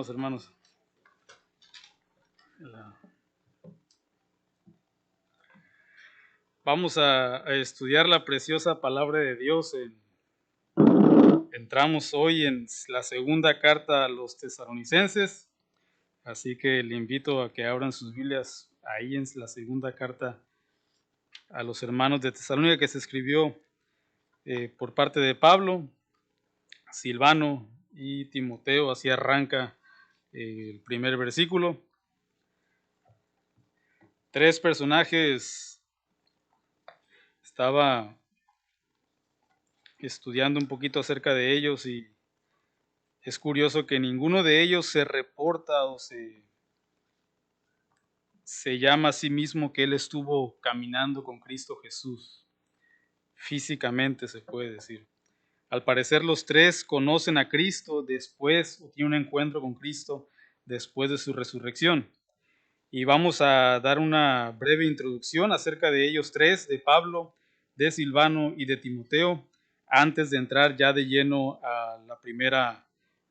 Hermanos. Vamos a estudiar la preciosa palabra de Dios. Entramos hoy en la segunda carta a los tesalonicenses, así que le invito a que abran sus Biblias ahí en la segunda carta a los hermanos de Tesalónica, que se escribió por parte de Pablo, Silvano y Timoteo. Así arranca el primer versículo. Tres personajes. Estaba estudiando un poquito acerca de ellos y es curioso que ninguno de ellos se reporta o se llama a sí mismo que él estuvo caminando con Cristo Jesús. Físicamente se puede decir. Al parecer los tres conocen a Cristo después o tienen un encuentro con Cristo después de su resurrección. Y vamos a dar una breve introducción acerca de ellos tres, de Pablo, de Silvano y de Timoteo, antes de entrar ya de lleno a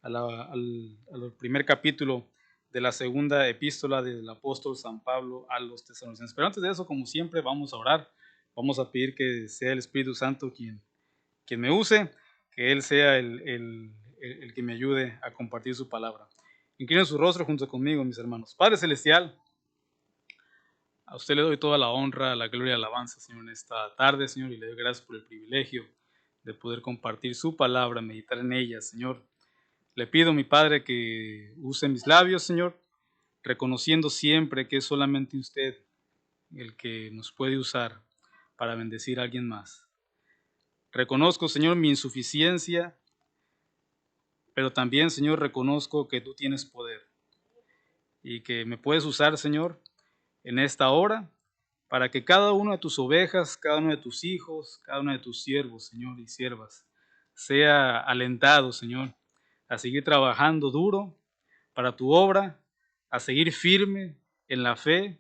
al primer capítulo de la segunda epístola del apóstol San Pablo a los tesalonicenses. Pero antes de eso, como siempre, vamos a orar. Vamos a pedir que sea el Espíritu Santo quien me use, que Él sea el que me ayude a compartir su palabra. Inclinen su rostro junto conmigo, mis hermanos. Padre Celestial, a usted le doy toda la honra, la gloria y la alabanza, Señor, en esta tarde, Señor, y le doy gracias por el privilegio de poder compartir su palabra, meditar en ella, Señor. Le pido, mi Padre, que use mis labios, Señor, reconociendo siempre que es solamente usted el que nos puede usar para bendecir a alguien más. Reconozco, Señor, mi insuficiencia, pero también, Señor, reconozco que tú tienes poder y que me puedes usar, Señor, en esta hora, para que cada una de tus ovejas, cada uno de tus hijos, cada uno de tus siervos, Señor, y siervas, sea alentado, Señor, a seguir trabajando duro para tu obra, a seguir firme en la fe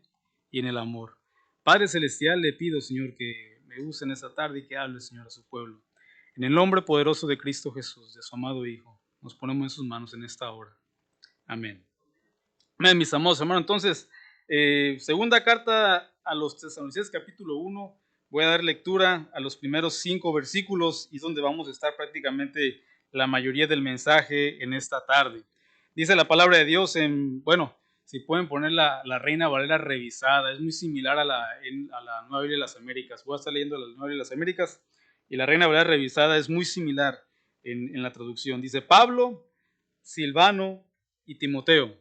y en el amor. Padre Celestial, le pido, Señor, que me use en esta tarde y que hable, Señor, a su pueblo. En el nombre poderoso de Cristo Jesús, de su amado Hijo, nos ponemos en sus manos en esta hora. Amén. Amén, mis amados hermanos. Entonces, segunda carta a los tesalonicenses, capítulo 1. Voy a dar lectura a los primeros 5 versículos y es donde vamos a estar prácticamente la mayoría del mensaje en esta tarde. Dice la palabra de Dios si pueden poner la Reina Valera revisada, es muy similar a la Nueva Biblia de las Américas. Voy a estar leyendo la Nueva Biblia de las Américas y la Reina Valera revisada es muy similar en la traducción. Dice: Pablo, Silvano y Timoteo,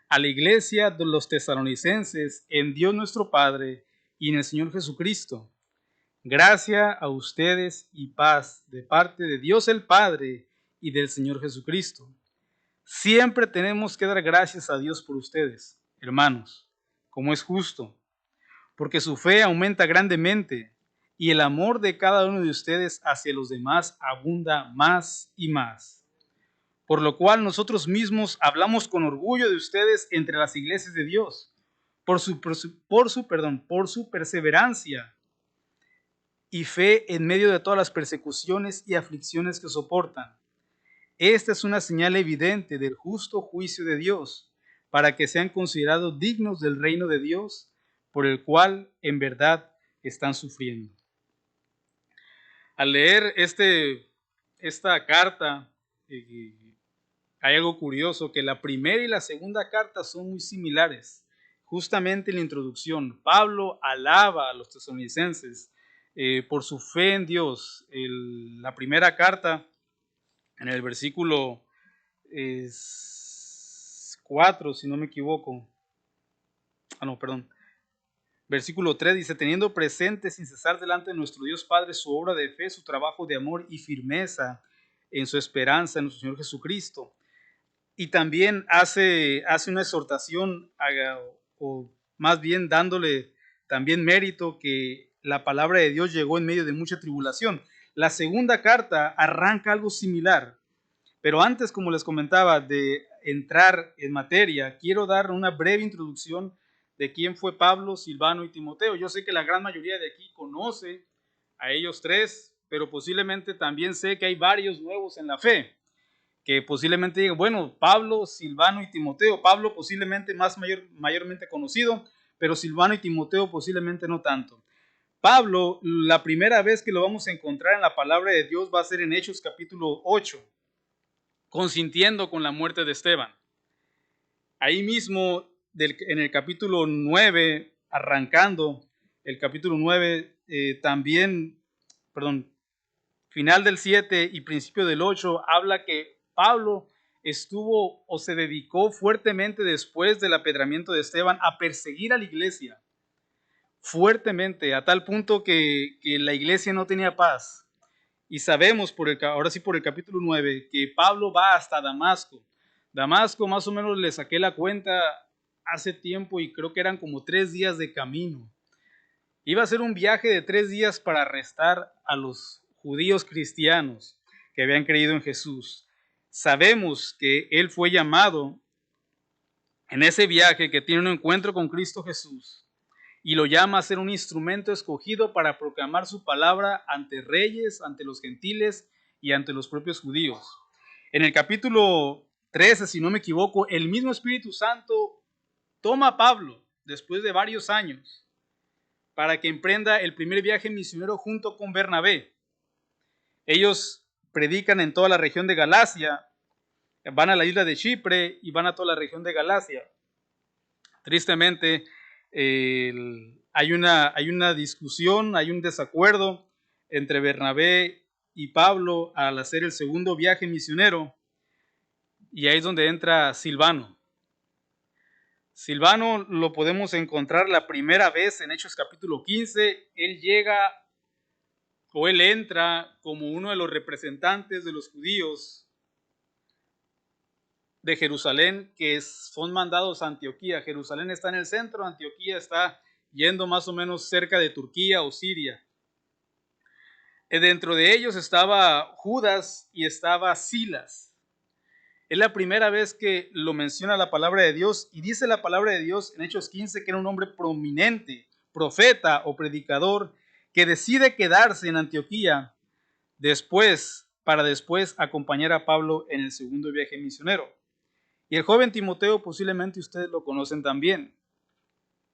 a la iglesia de los tesalonicenses en Dios nuestro Padre y en el Señor Jesucristo. Gracia a ustedes y paz de parte de Dios el Padre y del Señor Jesucristo. Siempre tenemos que dar gracias a Dios por ustedes, hermanos, como es justo, porque su fe aumenta grandemente y el amor de cada uno de ustedes hacia los demás abunda más y más. Por lo cual nosotros mismos hablamos con orgullo de ustedes entre las iglesias de Dios, por su perseverancia y fe en medio de todas las persecuciones y aflicciones que soportan. Esta es una señal evidente del justo juicio de Dios, para que sean considerados dignos del reino de Dios, por el cual en verdad están sufriendo. Al leer esta carta, hay algo curioso, que la primera y la segunda carta son muy similares. Justamente en la introducción, Pablo alaba a los tesalonicenses por su fe en Dios. La primera carta, en el versículo 4, si no me equivoco. Versículo 3 dice: teniendo presente sin cesar delante de nuestro Dios Padre su obra de fe, su trabajo de amor y firmeza en su esperanza en nuestro Señor Jesucristo. Y también hace una exhortación, o más bien dándole también mérito, que la palabra de Dios llegó en medio de mucha tribulación. La segunda carta arranca algo similar, pero antes, como les comentaba, de entrar en materia, quiero dar una breve introducción de quién fue Pablo, Silvano y Timoteo. Yo sé que la gran mayoría de aquí conoce a ellos tres, pero posiblemente también sé que hay varios nuevos en la fe. que posiblemente digan, bueno, Pablo, Silvano y Timoteo. Pablo posiblemente mayormente conocido, pero Silvano y Timoteo posiblemente no tanto. Pablo, la primera vez que lo vamos a encontrar en la palabra de Dios va a ser en Hechos capítulo 8, consintiendo con la muerte de Esteban. Ahí mismo, en el capítulo 9, arrancando el capítulo 9, final del 7 y principio del 8, habla que Pablo estuvo o se dedicó fuertemente después del apedramiento de Esteban a perseguir a la iglesia, fuertemente, a tal punto que la iglesia no tenía paz. Y sabemos, ahora sí por el capítulo 9, que Pablo va hasta Damasco. Damasco, más o menos le saqué la cuenta hace tiempo y creo que eran como 3 días de camino. Iba a ser un viaje de 3 días para arrestar a los judíos cristianos que habían creído en Jesús. Sabemos que él fue llamado en ese viaje, que tiene un encuentro con Cristo Jesús, y lo llama a ser un instrumento escogido para proclamar su palabra ante reyes, ante los gentiles y ante los propios judíos. En el capítulo 13, si no me equivoco, el mismo Espíritu Santo toma a Pablo después de varios años para que emprenda el primer viaje misionero junto con Bernabé. Ellos predican en toda la región de Galacia, van a la isla de Chipre y van a toda la región de Galacia. Tristemente, hay una discusión, hay un desacuerdo entre Bernabé y Pablo al hacer el segundo viaje misionero, y ahí es donde entra Silvano. Silvano lo podemos encontrar la primera vez en Hechos capítulo 15. Él entra como uno de los representantes de los judíos de Jerusalén, que son mandados a Antioquía. Jerusalén está en el centro, Antioquía está yendo más o menos cerca de Turquía o Siria. Dentro de ellos estaba Judas y estaba Silas. Es la primera vez que lo menciona la palabra de Dios, y dice la palabra de Dios en Hechos 15 que era un hombre prominente, profeta o predicador, que decide quedarse en Antioquía para después acompañar a Pablo en el segundo viaje misionero. Y el joven Timoteo posiblemente ustedes lo conocen también.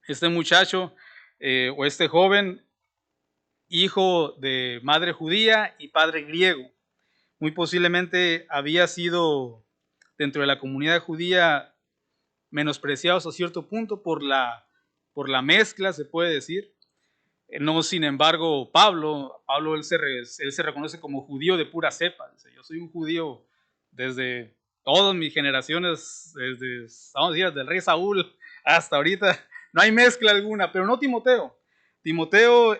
Este muchacho o este joven, hijo de madre judía y padre griego, muy posiblemente había sido dentro de la comunidad judía menospreciados a cierto punto por la mezcla, se puede decir. No, sin embargo, Pablo él se reconoce como judío de pura cepa. Dice, yo soy un judío desde todas mis generaciones, vamos a decir, desde el rey Saúl hasta ahorita. No hay mezcla alguna, pero no Timoteo. Timoteo,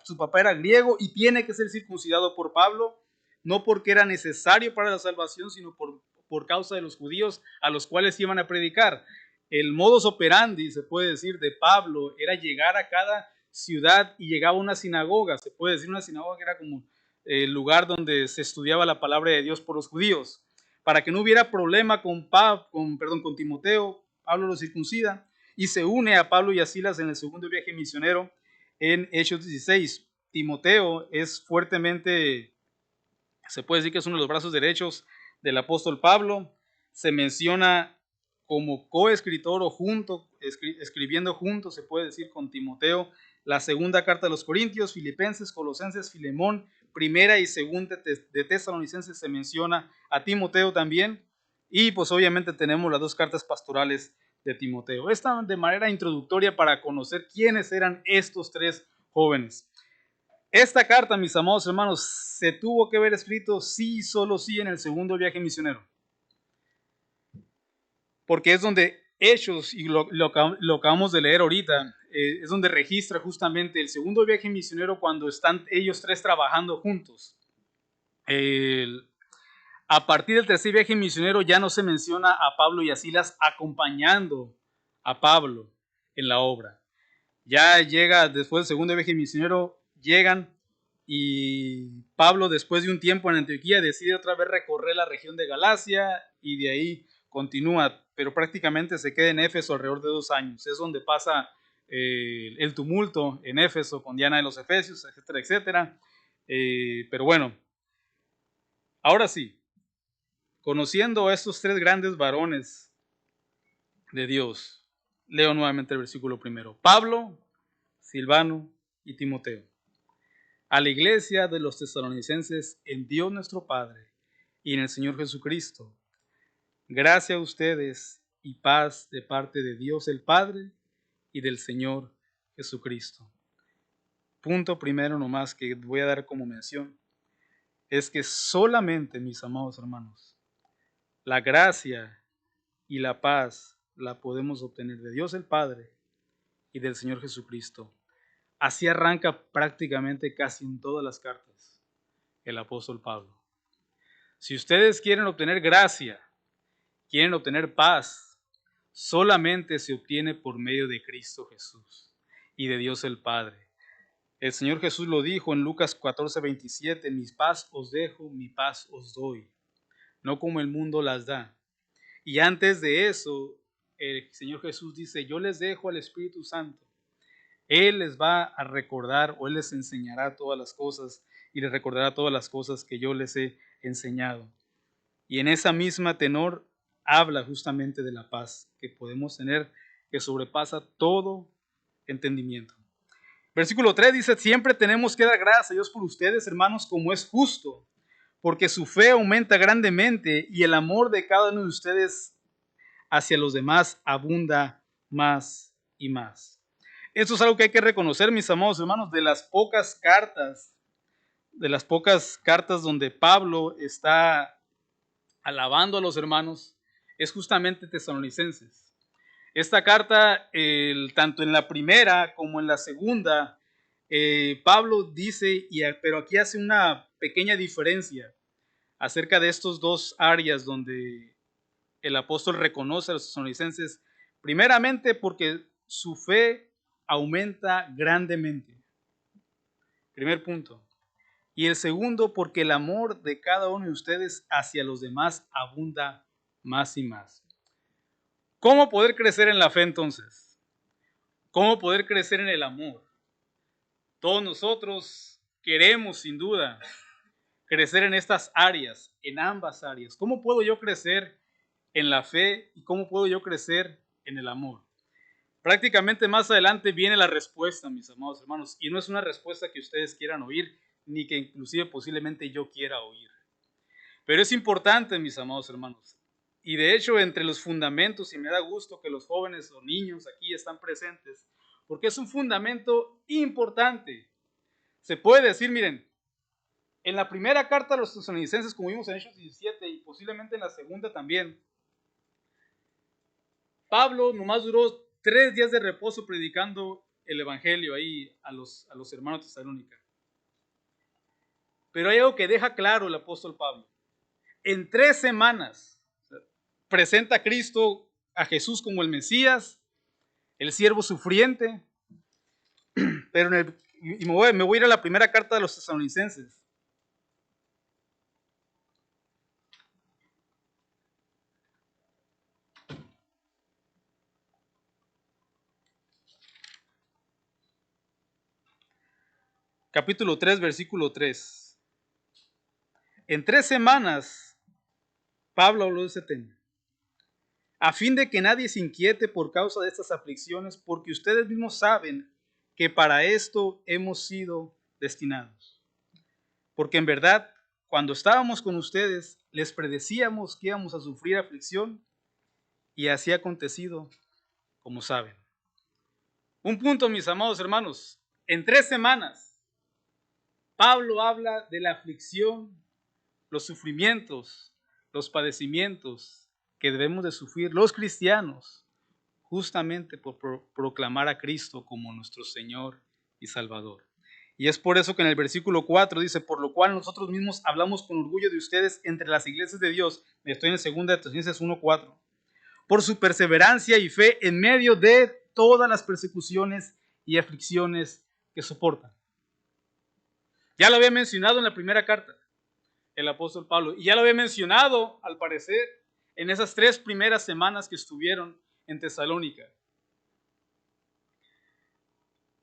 su papá era griego y tiene que ser circuncidado por Pablo, no porque era necesario para la salvación, sino por causa de los judíos a los cuales iban a predicar. El modus operandi, se puede decir, de Pablo era llegar a cada ciudad y llegaba a una sinagoga. Se puede decir una sinagoga que era como el lugar donde se estudiaba la palabra de Dios por los judíos. Para que no hubiera problema con Timoteo, Pablo lo circuncida y se une a Pablo y a Silas en el segundo viaje misionero en Hechos 16. Timoteo es fuertemente, se puede decir que es uno de los brazos derechos del apóstol Pablo. Se menciona como coescritor o escribiendo junto, se puede decir, con Timoteo, la segunda carta de los Corintios, Filipenses, Colosenses, Filemón, primera y segunda de Tesalonicenses se menciona a Timoteo también, y pues obviamente tenemos las dos cartas pastorales de Timoteo. Esta de manera introductoria para conocer quiénes eran estos tres jóvenes. Esta carta, mis amados hermanos, se tuvo que haber escrito sí, solo sí, en el segundo viaje misionero, porque es donde Hechos, y lo acabamos de leer ahorita, es donde registra justamente el segundo viaje misionero cuando están ellos tres trabajando juntos. A partir del tercer viaje misionero ya no se menciona a Pablo y a Silas acompañando a Pablo en la obra. Ya llega, después del segundo viaje misionero, llegan y Pablo, después de un tiempo en Antioquía, decide otra vez recorrer la región de Galacia y de ahí continúa, pero prácticamente se queda en Éfeso alrededor de 2 años. Es donde pasa el tumulto en Éfeso con Diana de los Efesios, etcétera, etcétera. Pero bueno, ahora sí, Conociendo a estos tres grandes varones de Dios, leo nuevamente el versículo primero. Pablo, Silvano y Timoteo, a la iglesia de los tesalonicenses en Dios nuestro Padre y en el Señor Jesucristo, gracia a ustedes y paz de parte de Dios el Padre y del Señor Jesucristo. Punto primero nomás que voy a dar como mención, es que solamente, mis amados hermanos, la gracia y la paz la podemos obtener de Dios el Padre y del Señor Jesucristo. Así arranca prácticamente casi en todas las cartas el apóstol Pablo. Si ustedes quieren obtener gracia, quieren obtener paz, solamente se obtiene por medio de Cristo Jesús y de Dios el Padre. El Señor Jesús lo dijo en Lucas 14:27, mi paz os dejo, mi paz os doy, no como el mundo las da. Y antes de eso, el Señor Jesús dice, yo les dejo al Espíritu Santo. Él les va a recordar o Él les enseñará todas las cosas y les recordará todas las cosas que yo les he enseñado. Y en esa misma tenor habla justamente de la paz que podemos tener, que sobrepasa todo entendimiento. Versículo 3 dice, siempre tenemos que dar gracias a Dios por ustedes, hermanos, como es justo, porque su fe aumenta grandemente y el amor de cada uno de ustedes hacia los demás abunda más y más. Esto es algo que hay que reconocer, mis amados hermanos, de las pocas cartas donde Pablo está alabando a los hermanos, es justamente Tesalonicenses. Esta carta, tanto en la primera como en la segunda, Pablo dice, pero aquí hace una pequeña diferencia acerca de estos dos áreas donde el apóstol reconoce a los tesalonicenses, primeramente porque su fe aumenta grandemente. Primer punto. Y el segundo, porque el amor de cada uno de ustedes hacia los demás abunda más y más. ¿Cómo poder crecer en la fe entonces? ¿Cómo poder crecer en el amor? Todos nosotros queremos sin duda crecer en estas áreas, en ambas áreas. ¿Cómo puedo yo crecer en la fe y cómo puedo yo crecer en el amor? Prácticamente más adelante viene la respuesta, mis amados hermanos, y no es una respuesta que ustedes quieran oír, ni que inclusive posiblemente yo quiera oír. Pero es importante, mis amados hermanos, y de hecho entre los fundamentos, y me da gusto que los jóvenes o niños aquí están presentes, porque es un fundamento importante. Se puede decir, miren, en la primera carta a los tesalonicenses, como vimos en Hechos 17 y posiblemente en la segunda también, Pablo nomás duró 3 días de reposo predicando el evangelio ahí a los hermanos de Tesalónica. Pero hay algo que deja claro el apóstol Pablo. En 3 semanas presenta a Cristo, a Jesús como el Mesías, el siervo sufriente. Pero me voy a ir a la primera carta de los tesalonicenses. Capítulo 3, versículo 3. En 3 semanas, Pablo habló de ese tema, a fin de que nadie se inquiete por causa de estas aflicciones, porque ustedes mismos saben que para esto hemos sido destinados. Porque en verdad, cuando estábamos con ustedes, les predecíamos que íbamos a sufrir aflicción, y así ha acontecido, como saben. Un punto, mis amados hermanos, en 3 semanas, Pablo habla de la aflicción, los sufrimientos, los padecimientos que debemos de sufrir los cristianos, justamente por proclamar a Cristo como nuestro Señor y Salvador. Y es por eso que en el versículo 4 dice, por lo cual nosotros mismos hablamos con orgullo de ustedes entre las iglesias de Dios, estoy en 2 Tesalonicenses 1:4, por su perseverancia y fe en medio de todas las persecuciones y aflicciones que soportan. Ya lo había mencionado en la primera carta el apóstol Pablo, y ya lo había mencionado, al parecer, en esas 3 primeras semanas que estuvieron en Tesalónica.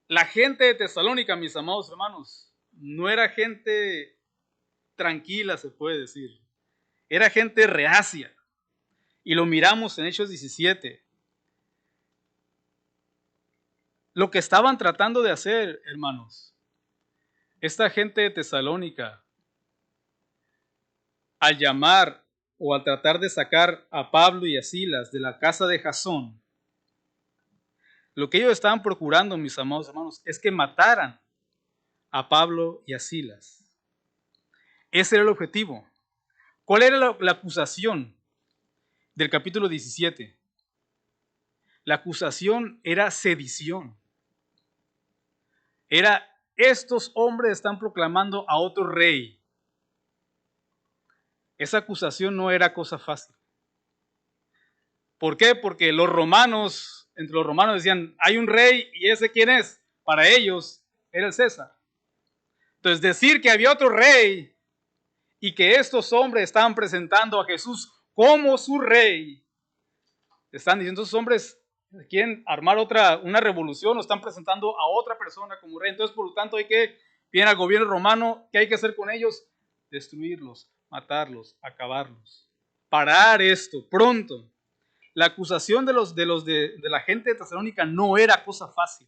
La gente de Tesalónica, mis amados hermanos, no era gente tranquila, se puede decir. Era gente reacia. Y lo miramos en Hechos 17. Lo que estaban tratando de hacer, hermanos, esta gente de Tesalónica, al llamar o al tratar de sacar a Pablo y a Silas de la casa de Jasón, lo que ellos estaban procurando, mis amados hermanos, es que mataran a Pablo y a Silas. Ese era el objetivo. ¿Cuál era la acusación del capítulo 17? La acusación era sedición. Era, estos hombres están proclamando a otro rey. Esa acusación no era cosa fácil. ¿Por qué? Porque los romanos, entre los romanos decían, hay un rey y ese quién es. Para ellos era el César. Entonces decir que había otro rey y que estos hombres estaban presentando a Jesús como su rey, están diciendo esos hombres quieren armar una revolución o están presentando a otra persona como rey. Entonces, por lo tanto, viene al gobierno romano, ¿qué hay que hacer con ellos? Destruirlos, matarlos, acabarlos. Parar esto, pronto. La acusación de la gente de Tesalónica no era cosa fácil.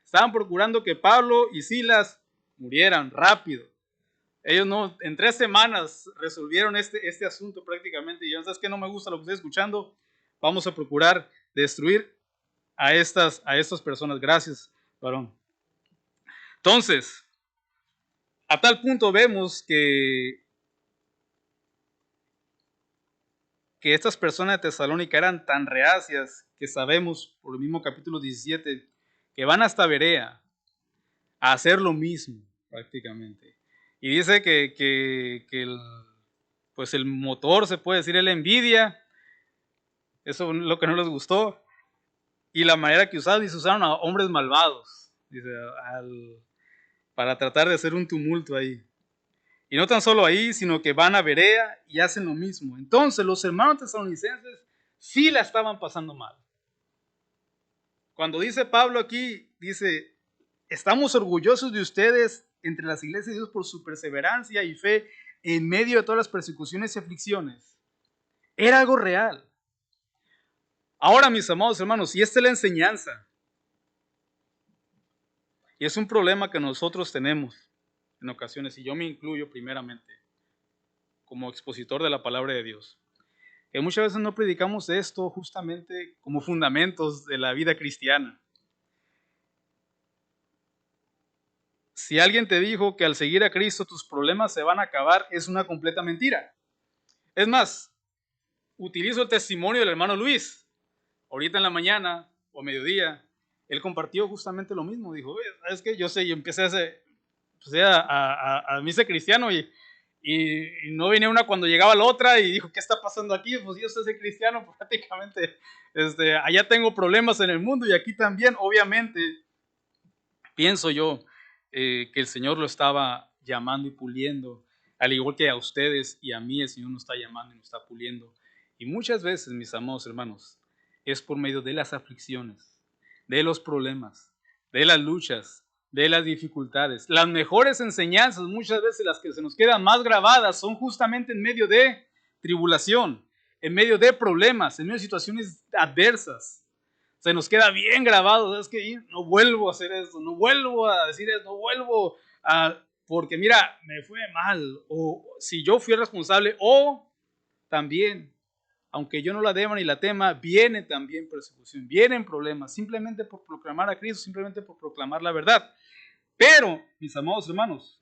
Estaban procurando que Pablo y Silas murieran rápido. Ellos no, en 3 semanas resolvieron este asunto prácticamente. Y ya sabes que no me gusta lo que estoy escuchando. Vamos a procurar destruir a estas personas. Gracias, varón. Entonces, a tal punto vemos que estas personas de Tesalónica eran tan reacias que sabemos, por el mismo capítulo 17, que van hasta Berea a hacer lo mismo prácticamente. Y dice que el motor, se puede decir, es la envidia. Eso es lo que no les gustó. Y la manera que usaron, dice, usaron a hombres malvados, dice, para tratar de hacer un tumulto ahí. Y no tan solo ahí, sino que van a Berea y hacen lo mismo. Entonces los hermanos tesalonicenses sí la estaban pasando mal. Cuando dice Pablo aquí, dice, estamos orgullosos de ustedes entre las iglesias de Dios por su perseverancia y fe en medio de todas las persecuciones y aflicciones. Era algo real. Ahora, mis amados hermanos, y esta es la enseñanza, y es un problema que nosotros tenemos en ocasiones, y yo me incluyo primeramente como expositor de la palabra de Dios, que muchas veces no predicamos esto justamente como fundamentos de la vida cristiana. Si alguien te dijo que al seguir a Cristo tus problemas se van a acabar, es una completa mentira. Es más, utilizo el testimonio del hermano Luis. Ahorita en la mañana o mediodía, él compartió justamente lo mismo. Dijo, ¿sabes qué? Yo sé, y empecé a mí ser cristiano y no venía una cuando llegaba la otra y dijo, ¿qué está pasando aquí? Pues yo soy cristiano prácticamente. Allá tengo problemas en el mundo y aquí también, obviamente, pienso yo que el Señor lo estaba llamando y puliendo, al igual que a ustedes y a mí el Señor nos está llamando y nos está puliendo. Y muchas veces, mis amados hermanos, es por medio de las aflicciones, de los problemas, de las luchas, de las dificultades. Las mejores enseñanzas, muchas veces las que se nos quedan más grabadas, son justamente en medio de tribulación, en medio de problemas, en medio de situaciones adversas. Se nos queda bien grabado, es que no vuelvo a hacer esto, no vuelvo a decir esto, no vuelvo a, porque mira, me fue mal, o si yo fui responsable, o también, aunque yo no la deba ni la tema, viene también persecución, vienen problemas, simplemente por proclamar a Cristo, simplemente por proclamar la verdad. Pero, mis amados hermanos,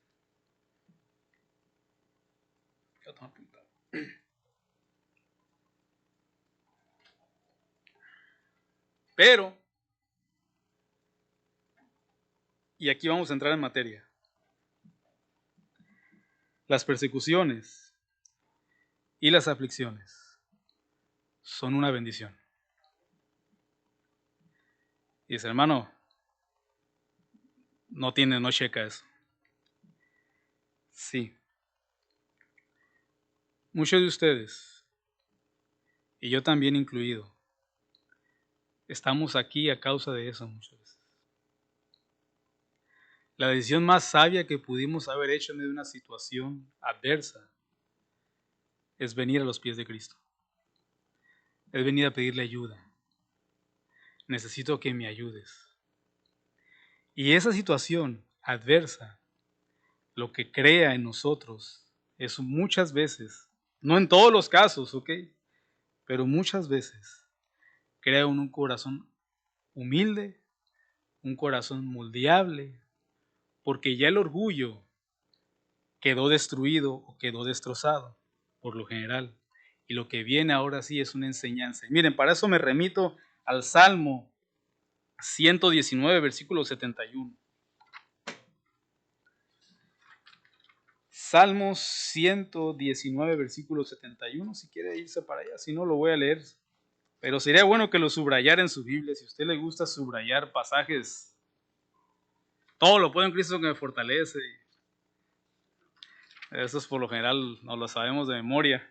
pero, y aquí vamos a entrar en materia, las persecuciones y las aflicciones son una bendición. Y dice, hermano, no checa eso. Sí. Muchos de ustedes, y yo también incluido, estamos aquí a causa de eso muchas veces. La decisión más sabia que pudimos haber hecho en medio de una situación adversa es venir a los pies de Cristo. Es venir a pedirle ayuda. Necesito que me ayudes. Y esa situación adversa, lo que crea en nosotros, es muchas veces, no en todos los casos, ¿ok? Pero muchas veces crea un corazón humilde, un corazón moldeable, porque ya el orgullo quedó destruido o quedó destrozado, por lo general. Y lo que viene ahora sí es una enseñanza. Y miren, para eso me remito al Salmo 119, versículo 71. Salmos 119, versículo 71, si quiere irse para allá, si no lo voy a leer. Pero sería bueno que lo subrayara en su Biblia. Si a usted le gusta subrayar pasajes, todo lo puedo en Cristo que me fortalece. Esos por lo general no lo sabemos de memoria.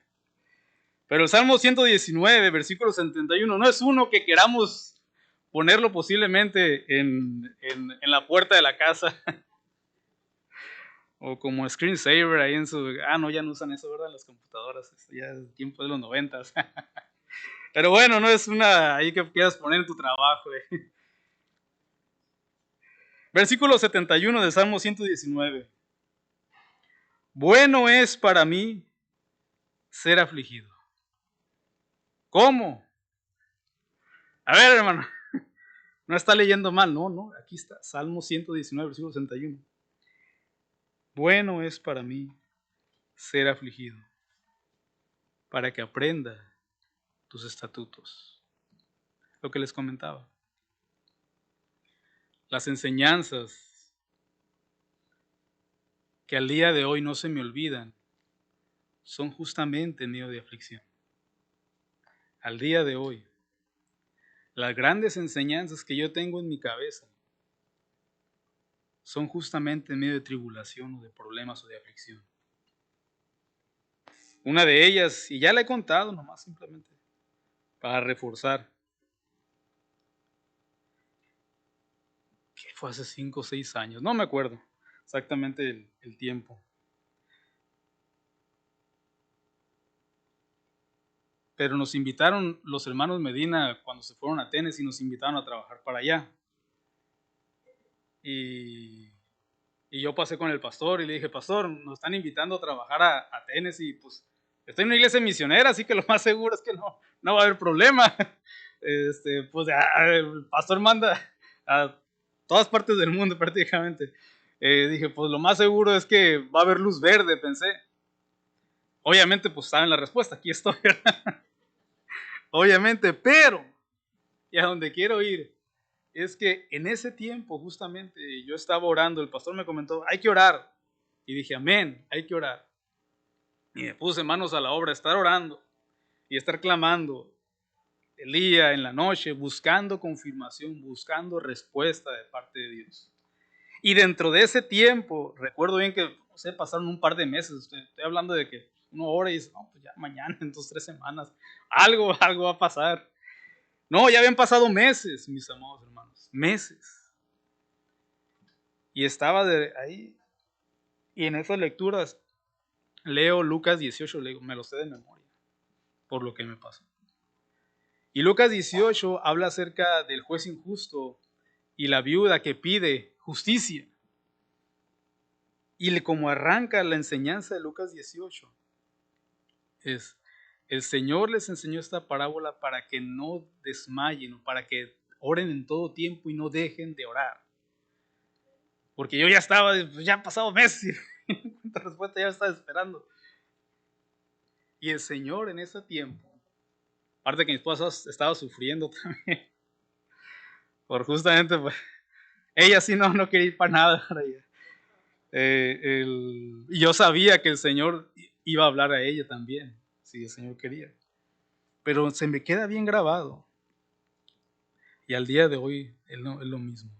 Pero el Salmo 119, versículo 71, no es uno que queramos ponerlo posiblemente en la puerta de la casa o como screensaver ahí en su... Ah, no, ya no usan eso, ¿verdad? Las computadoras, ya es tiempo de los 90. Pero bueno, no es una ahí que quieras poner en tu trabajo. Versículo 71 del Salmo 119. Bueno es para mí ser afligido. ¿Cómo? A ver, hermano, no está leyendo mal, no, aquí está, Salmo 119, versículo 61. Bueno es para mí ser afligido, para que aprenda tus estatutos. Lo que les comentaba. Las enseñanzas que al día de hoy no se me olvidan son justamente en medio de aflicción. Al día de hoy, las grandes enseñanzas que yo tengo en mi cabeza son justamente en medio de tribulación o de problemas o de aflicción. Una de ellas, y ya la he contado nomás simplemente para reforzar, que fue hace 5 o 6 años, no me acuerdo exactamente el tiempo. Pero nos invitaron los hermanos Medina cuando se fueron a Tennessee, nos invitaron a trabajar para allá. Y yo pasé con el pastor y le dije, pastor, nos están invitando a trabajar a Tennessee, pues estoy en una iglesia misionera, así que lo más seguro es que no va a haber problema. Pues el pastor manda a todas partes del mundo prácticamente. Dije, pues lo más seguro es que va a haber luz verde, pensé. Obviamente, pues saben la respuesta, aquí estoy. Obviamente, pero, y a donde quiero ir, es que en ese tiempo justamente yo estaba orando, el pastor me comentó, hay que orar. Y dije, amén, hay que orar. Y me puse manos a la obra, estar orando y estar clamando el día, en la noche, buscando confirmación, buscando respuesta de parte de Dios. Y dentro de ese tiempo, recuerdo bien que, no sé, pasaron un par de meses, estoy hablando de que uno ora y dice, no, pues ya mañana, en 2 o 3 semanas, algo va a pasar. No, ya habían pasado meses, mis amados hermanos, meses. Y estaba ahí, y en esas lecturas leo Lucas 18, me lo sé de memoria, por lo que me pasó. Y Lucas 18 habla acerca del juez injusto y la viuda que pide justicia. Y como arranca la enseñanza de Lucas 18, es, el Señor les enseñó esta parábola para que no desmayen, para que oren en todo tiempo y no dejen de orar. Porque yo ya estaba, ya han pasado meses y la respuesta ya estaba esperando. Y el Señor en ese tiempo, aparte que mi esposa estaba sufriendo también, por justamente, pues, ella sí no quería ir para nada para allá. Y yo sabía que el Señor iba a hablar a ella también, si el Señor quería. Pero se me queda bien grabado. Y al día de hoy es lo mismo.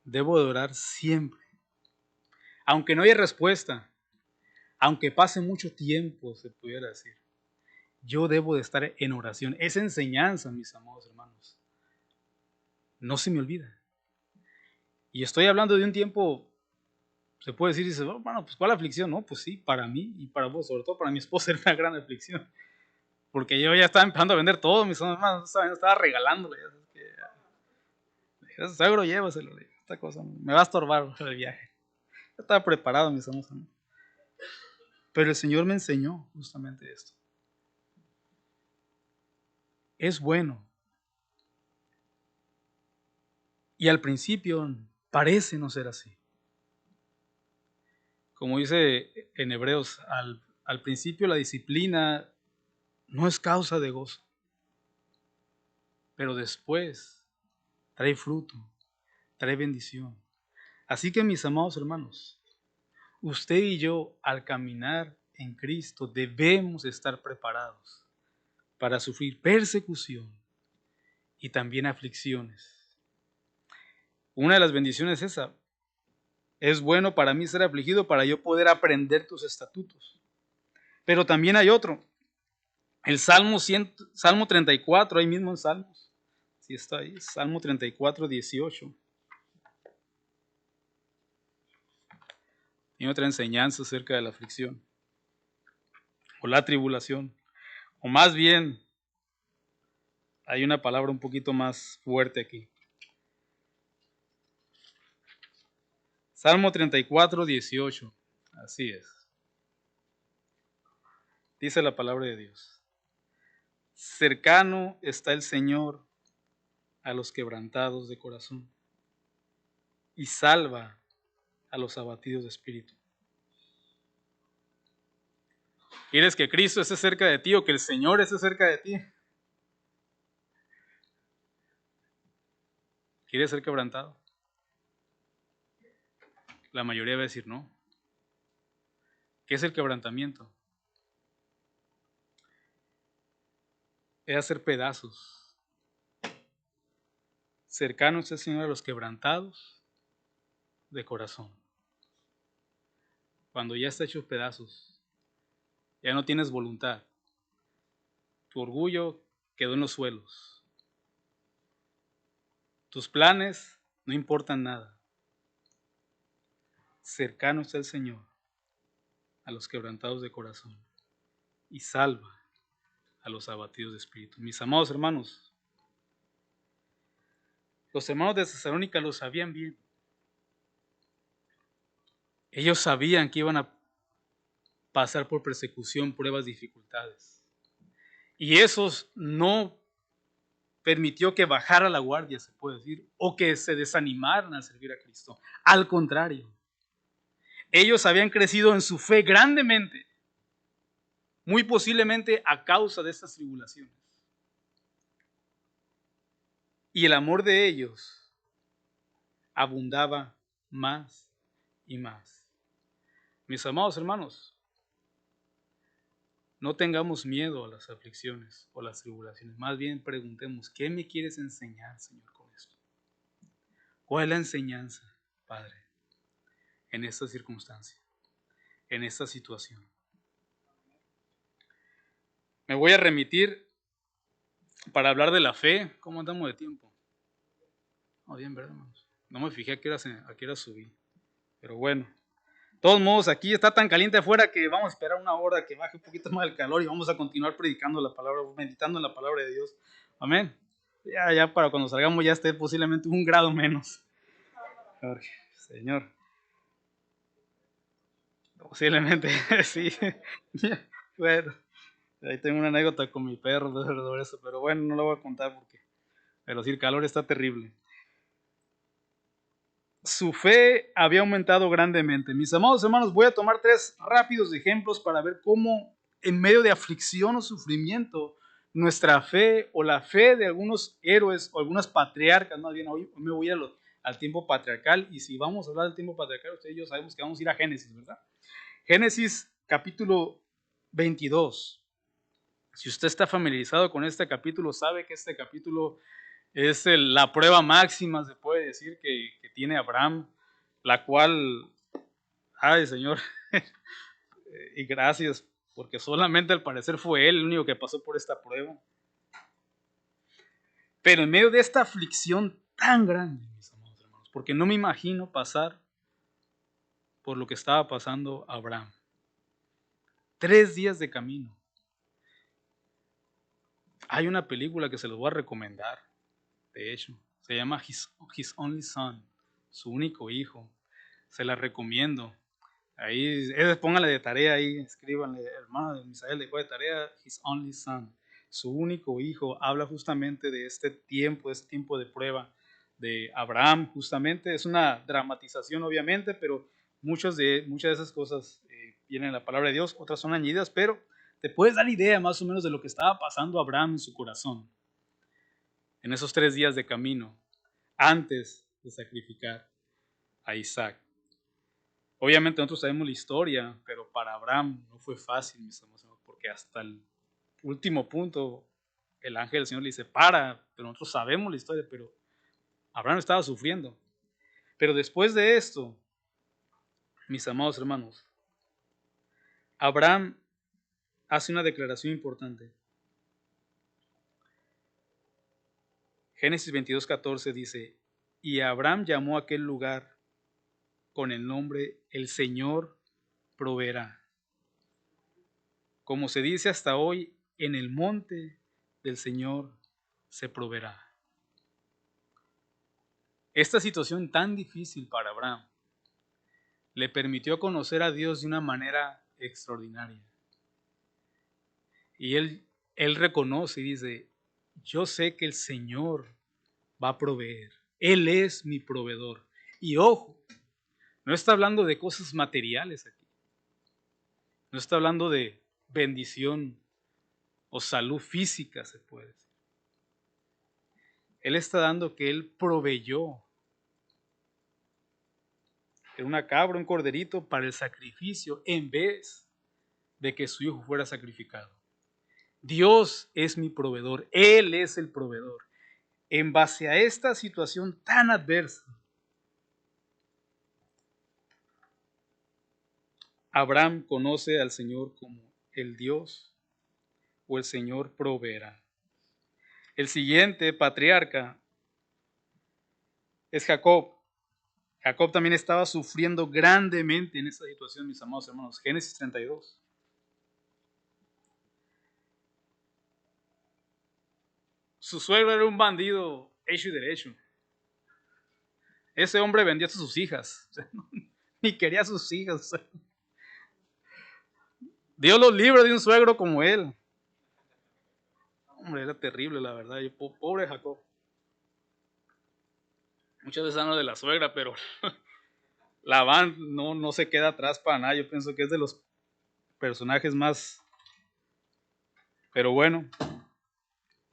Debo de orar siempre. Aunque no haya respuesta, aunque pase mucho tiempo, se pudiera decir, yo debo de estar en oración. Esa enseñanza, mis amados hermanos, no se me olvida. Y estoy hablando de un tiempo Se puede decir, dice, bueno, pues ¿cuál aflicción? No, pues sí, para mí y para vos, sobre todo para mi esposa era una gran aflicción. Porque yo ya estaba empezando a vender todo, mis hermanos estaba regalándole. Seguro llévaselo, esta cosa me va a estorbar el viaje. Yo estaba preparado, mis hermanos. Pero el Señor me enseñó justamente esto. Es bueno. Y al principio parece no ser así. Como dice en Hebreos, al principio la disciplina no es causa de gozo, pero después trae fruto, trae bendición. Así que mis amados hermanos, usted y yo al caminar en Cristo debemos estar preparados para sufrir persecución y también aflicciones. Una de las bendiciones es esa. Es bueno para mí ser afligido para yo poder aprender tus estatutos. Pero también hay otro. El Salmo 34, ahí mismo en Salmos. Sí está ahí, Salmo 34, 18. Tiene otra enseñanza acerca de la aflicción o la tribulación. O más bien, hay una palabra un poquito más fuerte aquí. Salmo 34, 18. Así es. Dice la palabra de Dios. Cercano está el Señor a los quebrantados de corazón y salva a los abatidos de espíritu. ¿Quieres que Cristo esté cerca de ti o que el Señor esté cerca de ti? ¿Quieres ser quebrantado? La mayoría va a decir no. ¿Qué es el quebrantamiento? Es hacer pedazos. Cercano está el Señor a los quebrantados de corazón. Cuando ya está hecho pedazos, ya no tienes voluntad. Tu orgullo quedó en los suelos. Tus planes no importan nada. Cercano está el Señor a los quebrantados de corazón y salva a los abatidos de espíritu. Mis amados hermanos, los hermanos de Tesalónica lo sabían bien. Ellos sabían que iban a pasar por persecución, pruebas, dificultades. Y eso no permitió que bajara la guardia, se puede decir, o que se desanimaran al servir a Cristo. Al contrario, ellos habían crecido en su fe grandemente, muy posiblemente a causa de estas tribulaciones. Y el amor de ellos abundaba más y más. Mis amados hermanos, no tengamos miedo a las aflicciones o las tribulaciones. Más bien preguntemos, ¿qué me quieres enseñar, Señor, con esto? ¿Cuál es la enseñanza, Padre, en esta circunstancia, en esta situación? Me voy a remitir para hablar de la fe. ¿Cómo andamos de tiempo? Oh, bien, ¿verdad, hermanos? No me fijé a qué hora subí. Pero bueno. De todos modos, aquí está tan caliente afuera que vamos a esperar una hora que baje un poquito más el calor y vamos a continuar predicando la palabra, meditando en la palabra de Dios. Amén. Ya para cuando salgamos ya esté posiblemente 1 grado menos. Señor. Posiblemente, sí. Bueno, ahí tengo una anécdota con mi perro sobre eso, pero bueno, no lo voy a contar porque, pero sí, el calor está terrible. Su fe había aumentado grandemente. Mis amados hermanos, voy a tomar 3 rápidos ejemplos para ver cómo en medio de aflicción o sufrimiento nuestra fe o la fe de algunos héroes o algunas patriarcas, más bien hoy me voy al tiempo patriarcal, y si vamos a hablar del tiempo patriarcal, ustedes y yo sabemos que vamos a ir a Génesis, ¿verdad? Génesis capítulo 22. Si usted está familiarizado con este capítulo, sabe que este capítulo es la prueba máxima, se puede decir, que tiene Abraham, la cual, ay Señor, y gracias, porque solamente al parecer fue él el único que pasó por esta prueba. Pero en medio de esta aflicción tan grande, mis amados hermanos, porque no me imagino pasar por lo que estaba pasando Abraham. 3 días de camino. Hay una película que se los voy a recomendar, de hecho, se llama His Only Son, su único hijo. Se la recomiendo. Ahí, pónganle de tarea ahí, escríbanle, hermano de Misael, dejó de tarea His Only Son, su único hijo. Habla justamente de este tiempo de prueba de Abraham, justamente. Es una dramatización, obviamente, pero muchas de esas cosas vienen en la palabra de Dios, otras son añadidas, pero te puedes dar idea más o menos de lo que estaba pasando a Abraham en su corazón en esos 3 días de camino antes de sacrificar a Isaac. Obviamente nosotros sabemos la historia, pero para Abraham no fue fácil, mis amados, porque hasta el último punto el ángel del Señor le dice, para, pero nosotros sabemos la historia, pero Abraham estaba sufriendo. Pero después de esto, mis amados hermanos, Abraham hace una declaración importante. Génesis 22:14 dice, y Abraham llamó a aquel lugar con el nombre El Señor proveerá. Como se dice hasta hoy, en el monte del Señor se proveerá. Esta situación tan difícil para Abraham le permitió conocer a Dios de una manera extraordinaria. Y él reconoce y dice, yo sé que el Señor va a proveer. Él es mi proveedor. Y ojo, no está hablando de cosas materiales aquí. No está hablando de bendición o salud física, se puede decir. Él está dando que Él proveyó una cabra, un corderito para el sacrificio en vez de que su hijo fuera sacrificado. Dios es mi proveedor, Él es el proveedor. En base a esta situación tan adversa, Abraham conoce al Señor como el Dios o el Señor proveerá. El siguiente patriarca es Jacob. Jacob también estaba sufriendo grandemente en esta situación, mis amados hermanos. Génesis 32. Su suegro era un bandido hecho y derecho. Ese hombre vendió a sus hijas. Ni quería a sus hijas. Dios los libre de un suegro como él. Hombre, era terrible, la verdad. Pobre Jacob. Muchas veces hablo de la suegra, pero Labán no se queda atrás para nada. Yo pienso que es de los personajes más. Pero bueno,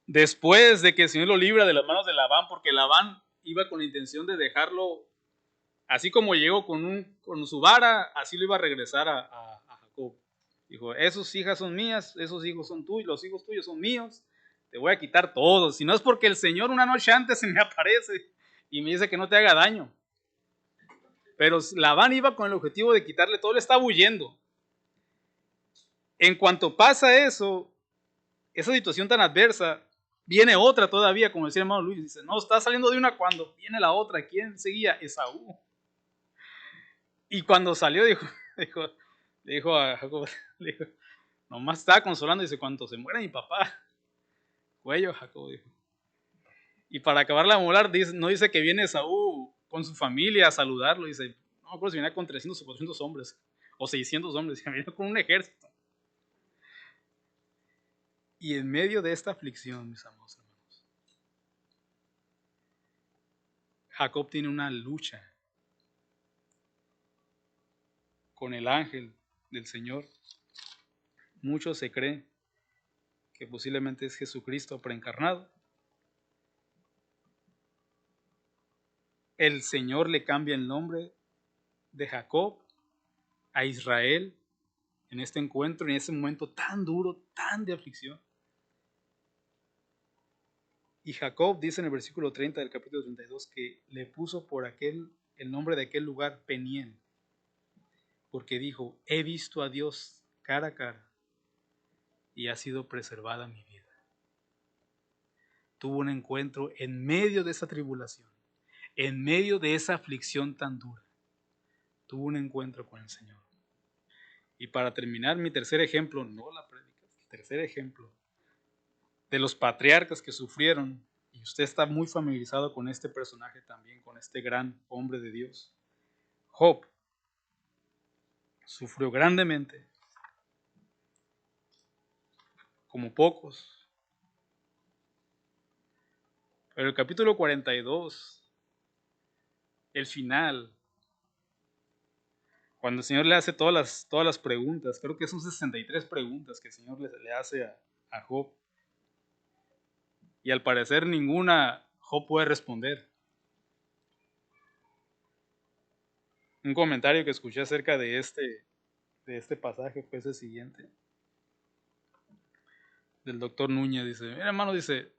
después de que el Señor lo libra de las manos de Labán, porque Labán iba con la intención de dejarlo, así como llegó con su vara, así lo iba a regresar a Jacob. Dijo, esos hijas son mías, esos hijos son tuyos, los hijos tuyos son míos, te voy a quitar todos. Si no es porque el Señor una noche antes se me aparece y me dice que no te haga daño. Pero Labán iba con el objetivo de quitarle todo, le estaba huyendo. En cuanto pasa eso, esa situación tan adversa, viene otra todavía, como decía el hermano Luis, dice, no, está saliendo de una cuando viene la otra. ¿Quién seguía? Esaú. Y cuando salió, dijo a Jacob, nomás estaba consolando, dice, cuando se muera mi papá, cuello, Jacob, dijo. Y para acabar la molar, no dice que viene Esaú con su familia a saludarlo, dice, no me acuerdo si venía con 300 o 400 hombres, o 600 hombres, venía con un ejército. Y en medio de esta aflicción, mis amados hermanos, Jacob tiene una lucha con el ángel del Señor. Muchos se creen que posiblemente es Jesucristo preencarnado. El Señor le cambia el nombre de Jacob a Israel en este encuentro, en ese momento tan duro, tan de aflicción. Y Jacob dice en el versículo 30 del capítulo 32 que le puso por el nombre de aquel lugar Peniel, porque dijo, he visto a Dios cara a cara y ha sido preservada mi vida. Tuvo un encuentro en medio de esa tribulación, en medio de esa aflicción tan dura. tuvo un encuentro con el Señor. Y para terminar, mi tercer ejemplo, no la prédica, el tercer ejemplo de los patriarcas que sufrieron, y usted está muy familiarizado con este personaje también, con este gran hombre de Dios. Job sufrió grandemente, como pocos. Pero el capítulo 42, el final, cuando el Señor le hace todas las preguntas, creo que son 63 preguntas que el Señor le hace a Job. Y al parecer ninguna Job puede responder. Un comentario que escuché acerca de este pasaje fue ese siguiente. Del doctor Núñez, dice, mira hermano, dice,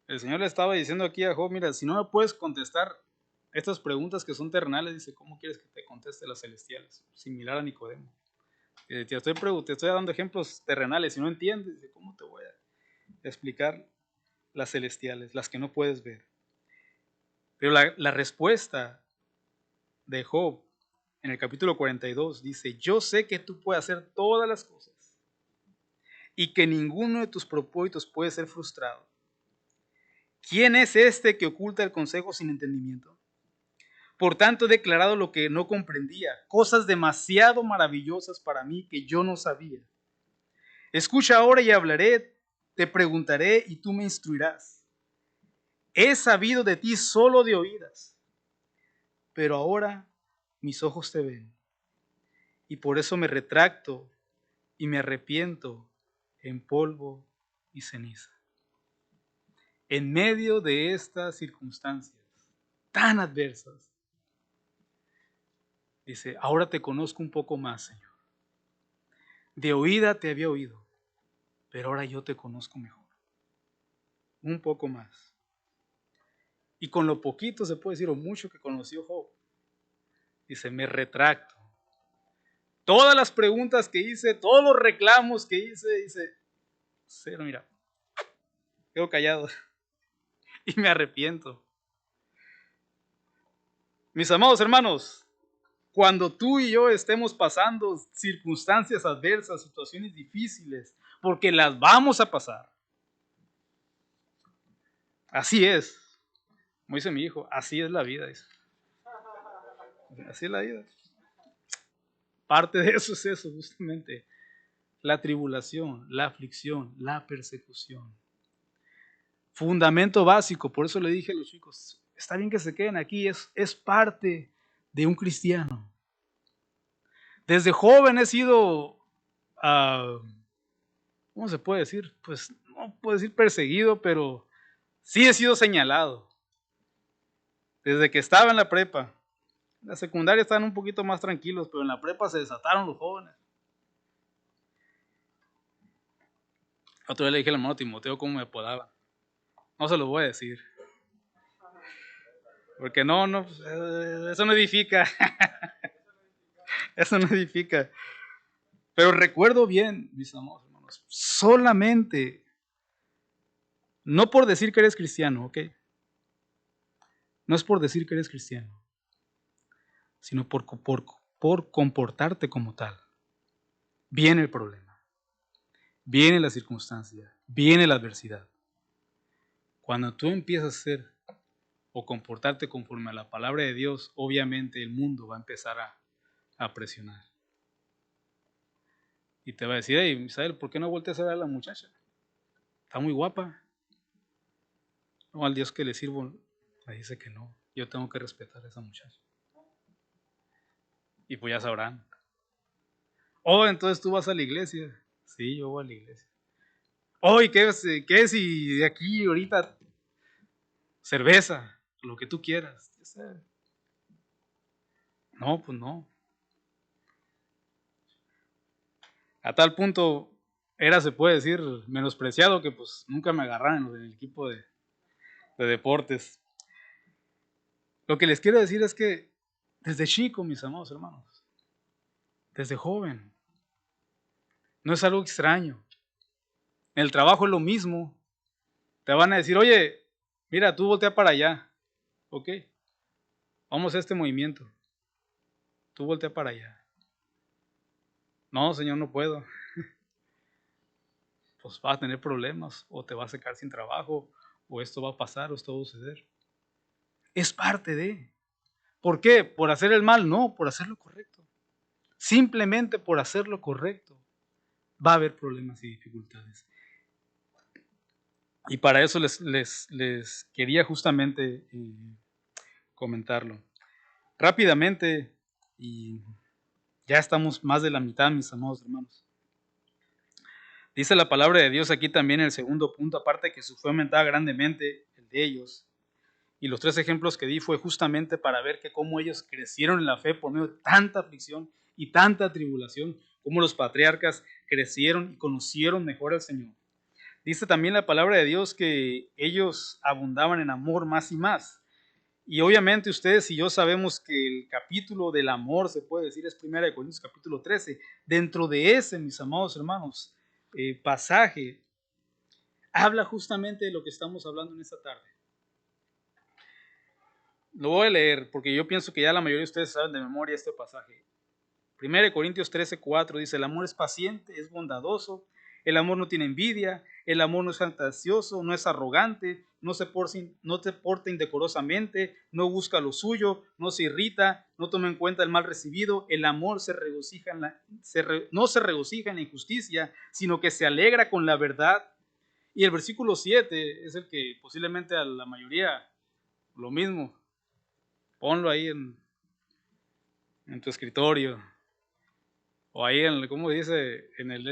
el Señor le estaba diciendo aquí a Job, mira, si no me puedes contestar estas preguntas que son terrenales, dice, ¿cómo quieres que te conteste las celestiales? Similar a Nicodemo. Te estoy dando ejemplos terrenales, si no entiendes, dice, ¿cómo te voy a explicar las celestiales, las que no puedes ver? Pero la respuesta de Job en el capítulo 42 dice, yo sé que tú puedes hacer todas las cosas y que ninguno de tus propósitos puede ser frustrado. ¿Quién es este que oculta el consejo sin entendimiento? Por tanto, he declarado lo que no comprendía, cosas demasiado maravillosas para mí que yo no sabía. Escucha ahora y hablaré, te preguntaré y tú me instruirás. He sabido de ti solo de oídas, pero ahora mis ojos te ven. Y por eso me retracto y me arrepiento en polvo y ceniza. En medio de estas circunstancias tan adversas, dice, ahora te conozco un poco más, Señor. De oída te había oído, pero ahora yo te conozco mejor. Un poco más. Y con lo poquito se puede decir, o mucho que conoció Job, dice, me retracto. Todas las preguntas que hice, todos los reclamos que hice, dice, cero, mira, quedo callado y me arrepiento. Mis amados hermanos, cuando tú y yo estemos pasando circunstancias adversas, situaciones difíciles, porque las vamos a pasar. Así es. Como dice mi hijo, así es la vida. Dice. Así es la vida. Parte de eso es eso, justamente. La tribulación, la aflicción, la persecución. Fundamento básico, por eso le dije a los chicos, está bien que se queden aquí, es parte de un cristiano. Desde joven he sido, ¿cómo se puede decir? Pues no puedo decir perseguido, pero sí he sido señalado. Desde que estaba en la prepa. En la secundaria estaban un poquito más tranquilos, pero en la prepa se desataron los jóvenes. Otra vez le dije al hermano Timoteo cómo me apodaba. No se lo voy a decir. Porque no, eso no edifica. Eso no edifica. Pero recuerdo bien, mis amados hermanos, solamente, no por decir que eres cristiano, ¿ok? No es por decir que eres cristiano, sino por comportarte como tal. Viene el problema, viene la circunstancia, viene la adversidad. Cuando tú empiezas a ser o comportarte conforme a la palabra de Dios, obviamente el mundo va a empezar a presionar. Y te va a decir, hey, Misael, ¿por qué no volteas a ver a la muchacha? Está muy guapa. No, al Dios que le sirvo me dice que no. Yo tengo que respetar a esa muchacha. Y pues ya sabrán. Oh, entonces tú vas a la iglesia. Sí, yo voy a la iglesia. Oh, ¿y qué es? Y de aquí ahorita cerveza, lo que tú quieras. No, pues no. A tal punto era, se puede decir, menospreciado que pues nunca me agarraron en el equipo de deportes. Lo que les quiero decir es que desde chico, mis amados hermanos, desde joven, no es algo extraño. En el trabajo es lo mismo. Te van a decir, oye, mira, tú voltea para allá. Ok, vamos a este movimiento. Tú voltea para allá. No, Señor, no puedo. Pues vas a tener problemas, o te vas a quedar sin trabajo, o esto va a pasar, o esto va a suceder. Es parte de. ¿Por qué? ¿Por hacer el mal? No, por hacer lo correcto. Simplemente por hacer lo correcto va a haber problemas y dificultades. Y para eso les quería justamente comentarlo. Rápidamente, y ya estamos más de la mitad, mis amados hermanos. Dice la palabra de Dios aquí también en el segundo punto, aparte de que su fe aumentaba grandemente, el de ellos. Y los 3 ejemplos que di fue justamente para ver que cómo ellos crecieron en la fe por medio de tanta aflicción y tanta tribulación, cómo los patriarcas crecieron y conocieron mejor al Señor. Dice también la palabra de Dios que ellos abundaban en amor más y más. Y obviamente ustedes y yo sabemos que el capítulo del amor, se puede decir, es 1 Corintios capítulo 13. Dentro de ese, mis amados hermanos, pasaje, habla justamente de lo que estamos hablando en esta tarde. Lo voy a leer porque yo pienso que ya la mayoría de ustedes saben de memoria este pasaje. 1 Corintios 13:4 dice: el amor es paciente, es bondadoso, el amor no tiene envidia, el amor no es fantasioso, no es arrogante, no se porta indecorosamente, no busca lo suyo, no se irrita, no toma en cuenta el mal recibido. El amor no se regocija en la injusticia, sino que se alegra con la verdad. Y el versículo 7 es el que posiblemente a la mayoría lo mismo. Ponlo ahí en tu escritorio. O ahí, ¿cómo dice? En el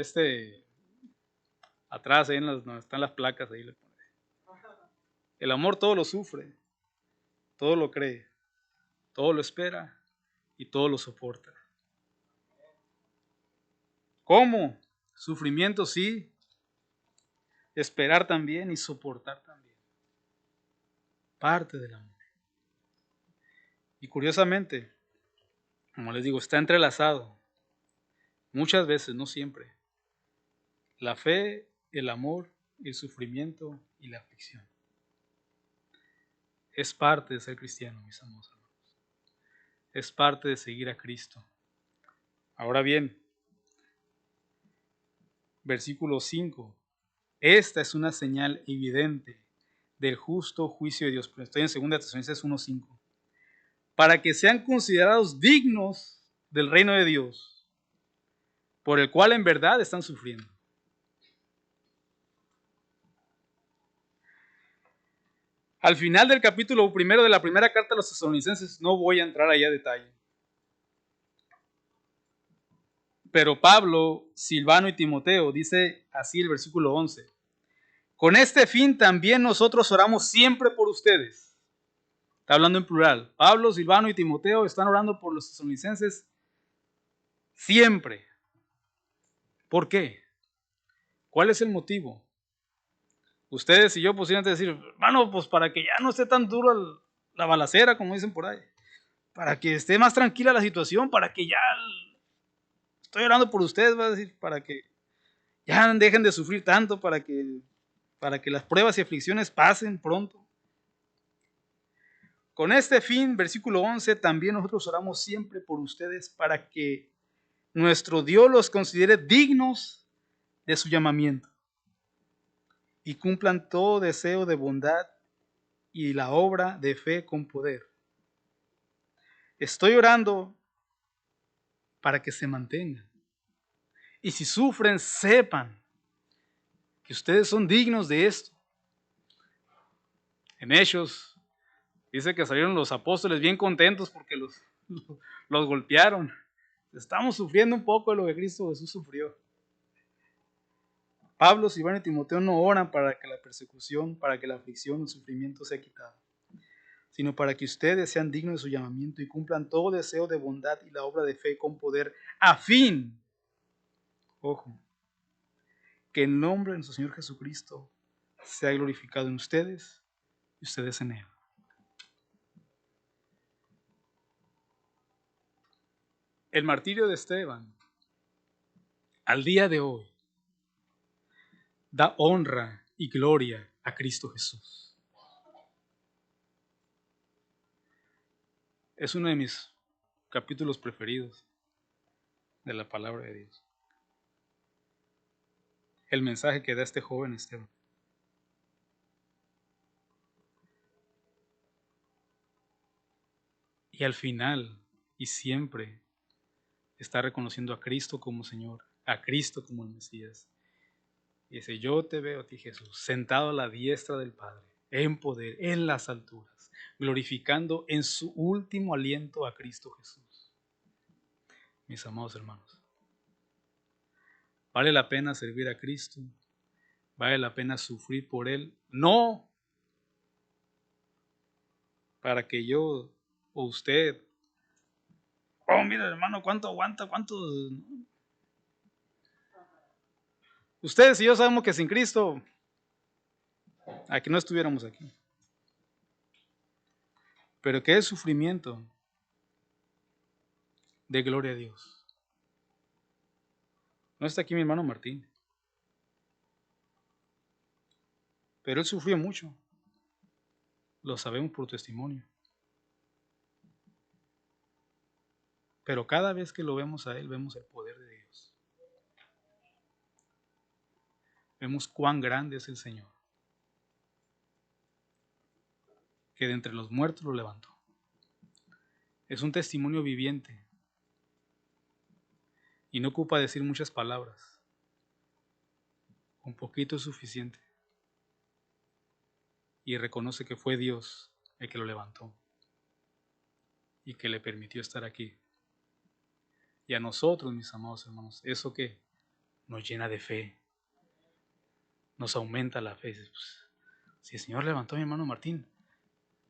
atrás, ahí donde están las placas, ahí le pone. El amor todo lo sufre, todo lo cree, todo lo espera y todo lo soporta. ¿Cómo? Sufrimiento sí, esperar también y soportar también. Parte del amor. Y curiosamente, como les digo, está entrelazado. Muchas veces, no siempre. La fe, el amor, el sufrimiento y la aflicción. Es parte de ser cristiano, mis amados hermanos. Es parte de seguir a Cristo. Ahora bien, versículo 5. Esta es una señal evidente del justo juicio de Dios. Pero estoy en 2 Tesalonicenses 1:5. Para que sean considerados dignos del reino de Dios, por el cual en verdad están sufriendo. Al final del capítulo 1 de la primera carta a los tesalonicenses, no voy a entrar ahí a detalle. Pero Pablo, Silvano y Timoteo, dice así el versículo 11. Con este fin también nosotros oramos siempre por ustedes. Está hablando en plural. Pablo, Silvano y Timoteo están orando por los tesalonicenses siempre. ¿Por qué? ¿Cuál es el motivo? Ustedes y yo podrían decir, hermano, pues para que ya no esté tan dura la balacera, como dicen por ahí. Para que esté más tranquila la situación, para que ya estoy orando por ustedes, va a decir, para que ya dejen de sufrir tanto, para que las pruebas y aflicciones pasen pronto. Con este fin, versículo 11, también nosotros oramos siempre por ustedes para que nuestro Dios los considere dignos de su llamamiento y cumplan todo deseo de bondad y la obra de fe con poder. Estoy orando para que se mantengan. Y si sufren, sepan que ustedes son dignos de esto. En Hechos dice que salieron los apóstoles bien contentos porque los golpearon. Estamos sufriendo un poco de lo que Cristo Jesús sufrió. Pablo, Silvano y Timoteo no oran para que la persecución, para que la aflicción o el sufrimiento sea quitado, sino para que ustedes sean dignos de su llamamiento y cumplan todo deseo de bondad y la obra de fe con poder, a fin, ojo, que el nombre de nuestro Señor Jesucristo sea glorificado en ustedes y ustedes en Él. El martirio de Esteban, al día de hoy, da honra y gloria a Cristo Jesús. Es uno de mis capítulos preferidos de la palabra de Dios. El mensaje que da este joven Esteban. Y al final, y siempre, está reconociendo a Cristo como Señor, a Cristo como el Mesías. Y dice, yo te veo a ti, Jesús, sentado a la diestra del Padre, en poder, en las alturas, glorificando en su último aliento a Cristo Jesús. Mis amados hermanos, ¿vale la pena servir a Cristo? ¿Vale la pena sufrir por Él? No para que yo o usted, oh, mira hermano, cuánto aguanta, cuánto... Ustedes y yo sabemos que sin Cristo, aquí no estuviéramos aquí. Pero que es sufrimiento de gloria a Dios. No está aquí mi hermano Martín, pero él sufrió mucho. Lo sabemos por testimonio. Pero cada vez que lo vemos a él, vemos el poder de Dios. Vemos cuán grande es el Señor, que de entre los muertos lo levantó. Es un testimonio viviente y no ocupa decir muchas palabras. Un poquito es suficiente. Y reconoce que fue Dios el que lo levantó y que le permitió estar aquí. Y a nosotros, mis amados hermanos, ¿eso qué? Nos llena de fe, nos aumenta la fe. Pues, si el Señor levantó a mi hermano Martín,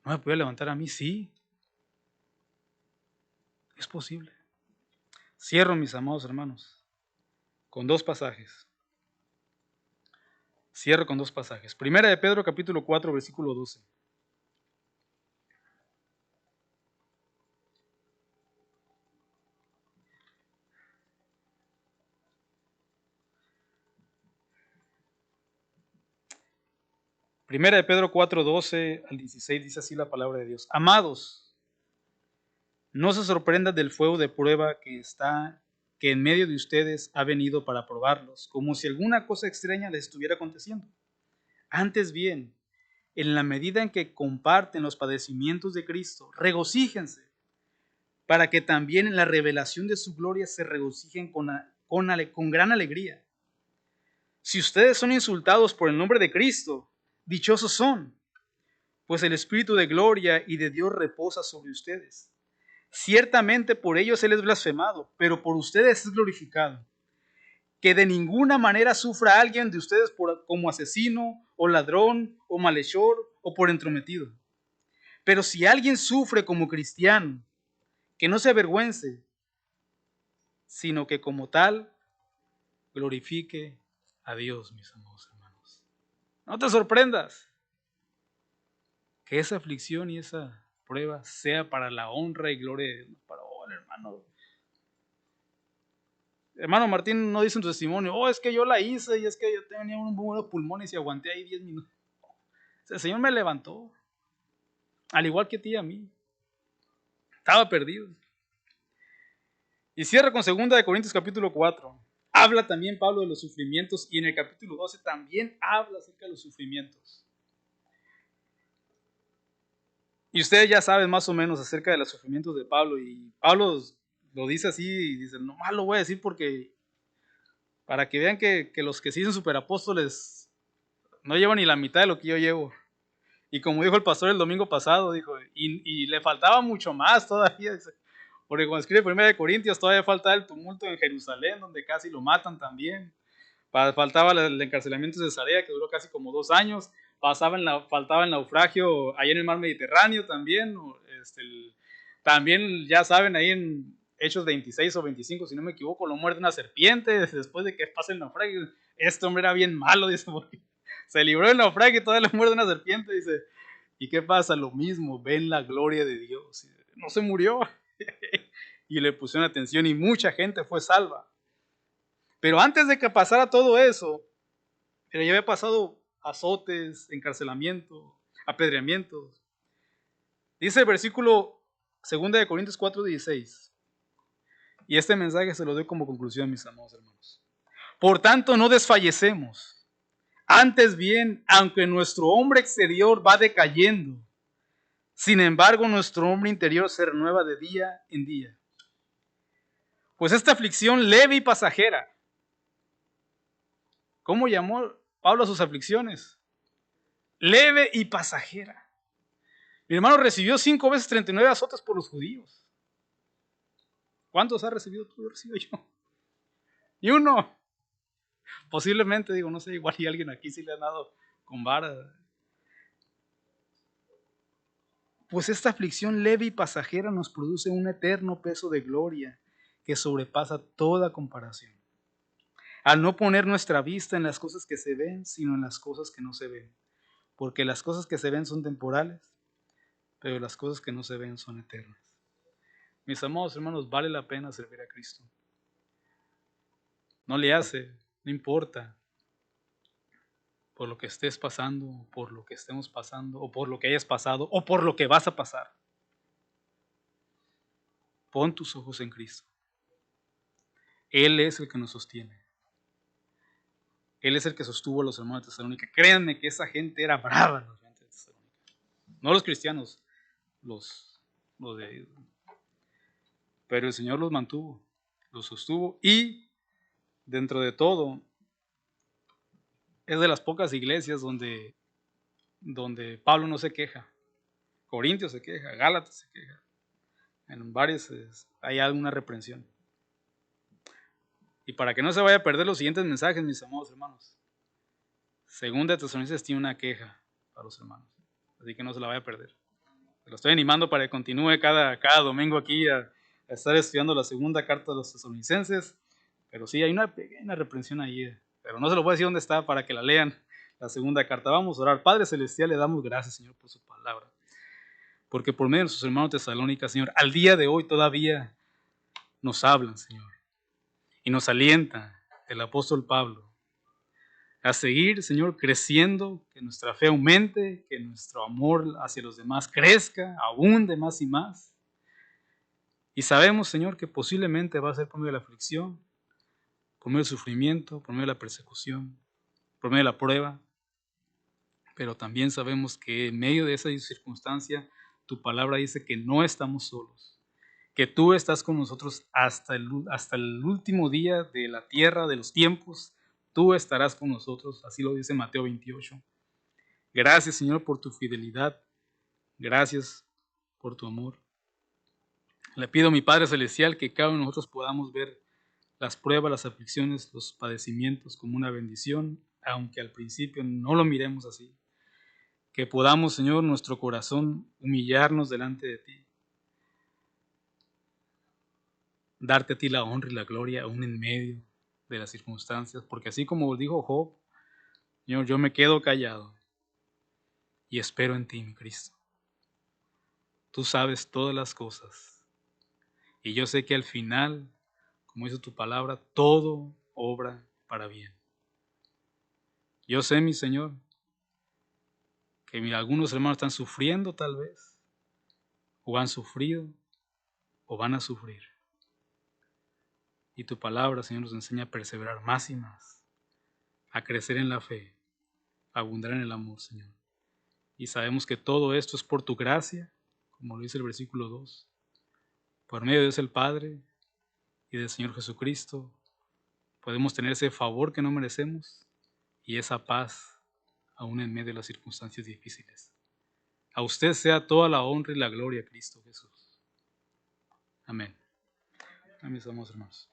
¿no me puede levantar a mí? Sí, es posible. Cierro, mis amados hermanos, con dos pasajes. Cierro con dos pasajes. Primera de Pedro, capítulo 4, versículo 12. Primera de Pedro 4, 12 al 16 dice así la palabra de Dios. Amados, no se sorprendan del fuego de prueba que en medio de ustedes ha venido para probarlos, como si alguna cosa extraña les estuviera aconteciendo. Antes bien, en la medida en que comparten los padecimientos de Cristo, regocíjense, para que también en la revelación de su gloria se regocijen con gran alegría. Si ustedes son insultados por el nombre de Cristo, dichosos son, pues el Espíritu de gloria y de Dios reposa sobre ustedes. Ciertamente por ellos Él es blasfemado, pero por ustedes es glorificado. Que de ninguna manera sufra alguien de ustedes como asesino, o ladrón, o malhechor, o por entrometido. Pero si alguien sufre como cristiano, que no se avergüence, sino que como tal glorifique a Dios, mis amados hermanos. No te sorprendas que esa aflicción y esa prueba sea para la honra y gloria de Dios. Para el hermano. Hermano Martín no dice en su testimonio, oh, es que yo la hice y es que yo tenía un buen pulmón y si aguanté ahí 10 minutos. El Señor me levantó, al igual que a ti y a mí. Estaba perdido. Y cierra con 2 Corintios capítulo 4. Habla también Pablo de los sufrimientos y en el capítulo 12 también habla acerca de los sufrimientos. Y ustedes ya saben más o menos acerca de los sufrimientos de Pablo y Pablo lo dice así y dice, nomás lo voy a decir porque para que vean que los que se dicen superapóstoles no llevan ni la mitad de lo que yo llevo. Y como dijo el pastor el domingo pasado, dijo, y le faltaba mucho más todavía, dice, porque cuando escribe 1 Corintios todavía falta el tumulto en Jerusalén, donde casi lo matan también. Faltaba el encarcelamiento de Cesarea, que duró casi como 2 años. Faltaba el naufragio ahí en el mar Mediterráneo también. También, ya saben, ahí en Hechos 26 o 25, si no me equivoco, lo muerde una serpiente después de que pase el naufragio. Este hombre era bien malo, dice, porque se libró del naufragio y todavía le muerde una serpiente, dice. ¿Y qué pasa? Lo mismo, ven la gloria de Dios. No se murió. Y le pusieron atención y mucha gente fue salva. Pero antes de que pasara todo eso, pero ya había pasado azotes, encarcelamiento, apedreamientos. Dice el versículo 2 de Corintios 4:16. Y este mensaje se lo doy como conclusión, mis amados hermanos. Por tanto, no desfallecemos. Antes bien, aunque nuestro hombre exterior va decayendo, sin embargo, nuestro hombre interior se renueva de día en día. Pues esta aflicción leve y pasajera. ¿Cómo llamó Pablo a sus aflicciones? Leve y pasajera. Mi hermano recibió 5 veces 39 azotes por los judíos. ¿Cuántos ha recibido tú? Recibo yo. Y uno. Posiblemente, digo, no sé, igual y alguien aquí sí le ha dado con vara. Pues esta aflicción leve y pasajera nos produce un eterno peso de gloria que sobrepasa toda comparación. Al no poner nuestra vista en las cosas que se ven, sino en las cosas que no se ven. Porque las cosas que se ven son temporales, pero las cosas que no se ven son eternas. Mis amados hermanos, vale la pena servir a Cristo. No le hace, no importa por lo que estés pasando, o por lo que estemos pasando, o por lo que hayas pasado, o por lo que vas a pasar. Pon tus ojos en Cristo. Él es el que nos sostiene. Él es el que sostuvo a los hermanos de Tesalónica. Créanme que esa gente era brava, los hermanos de Tesalónica. No los cristianos, los de... Pero el Señor los mantuvo, los sostuvo y dentro de todo es de las pocas iglesias donde Pablo no se queja. Corintios se queja, Gálatas se queja. En varios hay alguna reprensión. Y para que no se vaya a perder los siguientes mensajes, mis amados hermanos. Segunda de Tesalonicenses tiene una queja para los hermanos. Así que no se la vaya a perder. Se lo estoy animando para que continúe cada domingo aquí a estar estudiando la segunda carta de los Tesalonicenses. Pero sí, hay una pequeña reprensión ahí. Pero no se lo voy a decir dónde está para que la lean. La segunda carta. Vamos a orar. Padre Celestial, le damos gracias, Señor, por su palabra. Porque por medio de sus hermanos tesalónicas, Señor, al día de hoy todavía nos hablan, Señor. Y nos alienta el apóstol Pablo a seguir, Señor, creciendo, que nuestra fe aumente, que nuestro amor hacia los demás crezca, abunde más y más. Y sabemos, Señor, que posiblemente va a ser por medio de la aflicción, por medio del sufrimiento, por medio de la persecución, por medio de la prueba. Pero también sabemos que en medio de esa circunstancia, tu palabra dice que no estamos solos, que tú estás con nosotros hasta el último día de la tierra, de los tiempos. Tú estarás con nosotros, así lo dice Mateo 28. Gracias, Señor, por tu fidelidad. Gracias por tu amor. Le pido a mi Padre Celestial que cada uno de nosotros podamos ver las pruebas, las aflicciones, los padecimientos como una bendición, aunque al principio no lo miremos así. Que podamos, Señor, nuestro corazón humillarnos delante de ti. Darte a ti la honra y la gloria aún en medio de las circunstancias. Porque así como dijo Job, Señor, yo me quedo callado y espero en ti, mi Cristo. Tú sabes todas las cosas. Y yo sé que al final, como dice tu palabra, todo obra para bien. Yo sé, mi Señor, que algunos hermanos están sufriendo tal vez, o han sufrido, o van a sufrir. Y tu palabra, Señor, nos enseña a perseverar más y más, a crecer en la fe, a abundar en el amor, Señor. Y sabemos que todo esto es por tu gracia, como lo dice el versículo 2, por medio de Dios el Padre y del Señor Jesucristo, podemos tener ese favor que no merecemos y esa paz aún en medio de las circunstancias difíciles. A usted sea toda la honra y la gloria, Cristo Jesús. Amén. Mis amados hermanos.